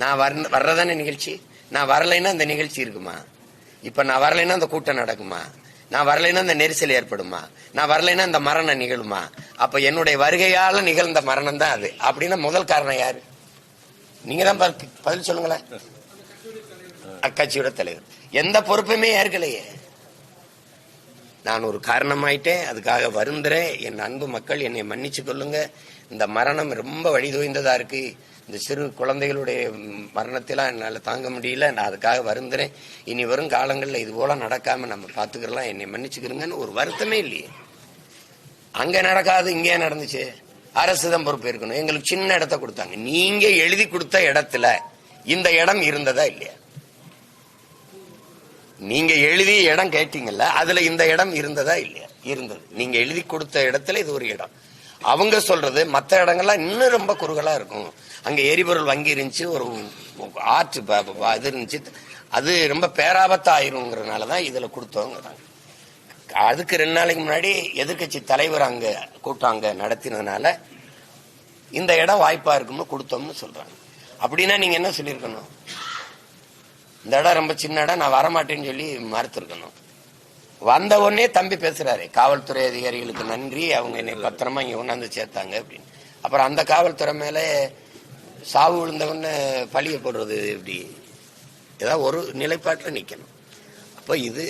நான் வர்றதானே நிகழ்ச்சி. நான் வரலைன்னா அந்த நிகழ்ச்சி இருக்குமா? இப்ப நான் வரலைன்னா அந்த கூட்டம் நடக்குமா? நான் வரலைன்னா அந்த நெரிசல் ஏற்படுமா? நான் வரலைன்னா அந்த மரணம் நிகழுமா? அப்ப என்னுடைய வருகையால நிகழ்ந்த மரணம் தான் அது. அப்படின்னா முதல் காரணம் யாரு? நீங்க தான் பதில் சொல்லுங்களேன். அக்கட்சியோட தலைவர் எந்த பொறுப்புமே ஏற்கலையே. நான் ஒரு காரணமாயிட்டேன், அதுக்காக வருந்துறேன். என் அன்பு மக்கள் என்னை மன்னிச்சு கொள்ளுங்க. இந்த மரணம் ரொம்ப வழிதோய்ந்ததா இருக்கு. இந்த சிறு குழந்தைகளுடைய மரணத்தெல்லாம் என்னால தாங்க முடியல. நான் அதுக்காக வருந்துறேன். இனி வரும் காலங்களில் இது போல நடக்காம நம்ம பாத்துக்கலாம், என்னை மன்னிச்சுக்கிறோங்கன்னு ஒரு வருத்தமே இல்லையே. அங்க நடக்காது, இங்கே நடந்துச்சு. அரசு தான் பொறுப்பு இருக்கணும். எங்களுக்கு சின்ன இடத்த கொடுத்தாங்க. நீங்க எழுதி கொடுத்த இடத்துல இந்த இடம் இருந்ததா இல்லையா? நீங்க எழுதி இடம் கேட்டீங்கல்ல, அதுல இந்த இடம் இருந்ததா இல்லையா? இருந்தது. நீங்க எழுதி கொடுத்த இடத்துல இது ஒரு இடம். அவங்க சொல்றது மற்ற இடங்கள்லாம் இன்னும் ரொம்ப குறுகலா இருக்கும். அங்க எரிபொருள் வங்கி இருந்துச்சு, ஒரு ஆற்று இது இருந்துச்சு, அது ரொம்ப பேராபத்தா ஆயிருங்கிறதுனாலதான் இதுல கொடுத்தோங்கிறாங்க. அதுக்கு 2 நாளைக்கு முன்னாடி எதிர்கட்சி தலைவர் அங்க கூட்டம் அங்க நடத்தினதுனால இந்த இடம் வாய்ப்பா இருக்கும்னு கொடுத்தோம்னு சொல்றாங்க. அப்படின்னா நீங்க என்ன சொல்லியிருக்கணும்? இந்த இடம் ரொம்ப சின்ன இடம், நான் வரமாட்டேன்னு சொல்லி மறுத்திருக்கணும். வந்த உடனே தம்பி பேசுறாரு, காவல்துறை அதிகாரிகளுக்கு நன்றி, அவங்க என்னை பத்திரமா இங்க கொண்டாந்து சேர்த்தாங்க அப்படின்னு. அப்புறம் அந்த காவல்துறை மேல சாவு விழுந்தவன்னு பழிய போடுறது எப்படி? ஏதாவது ஒரு நிலைப்பாட்டில் நிக்கணும். அப்ப இது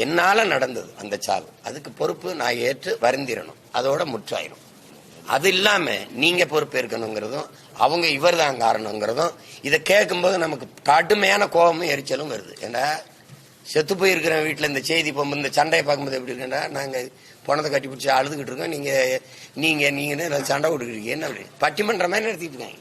என்னால நடந்தது அந்த சாவு, அதுக்கு பொறுப்பு நான் ஏற்று வருந்திரணும், அதோட முற்றாயிரும். அது இல்லாம நீங்க பொறுப்பேற்கணுங்கிறதும் அவங்க இவர் தான் காரணங்கிறதும் இதை கேட்கும்போது நமக்கு கடுமையான கோபமும் எரிச்சலும் வருது. ஏன்னா செத்து போயிருக்கிற வீட்டுல இந்த செய்தி போகும்போது இந்த சண்டையை பார்க்கும்போது எப்படி இருக்குன்னா, நாங்க பணத்தை கட்டி பிடிச்சி அழுதுகிட்டு இருக்கோம், நீங்க நீங்க நீங்க சண்டை கொடுக்குறீங்க என்ன அப்படி பட்டிமன்ற மாதிரி நடத்திட்டு இருக்காங்க.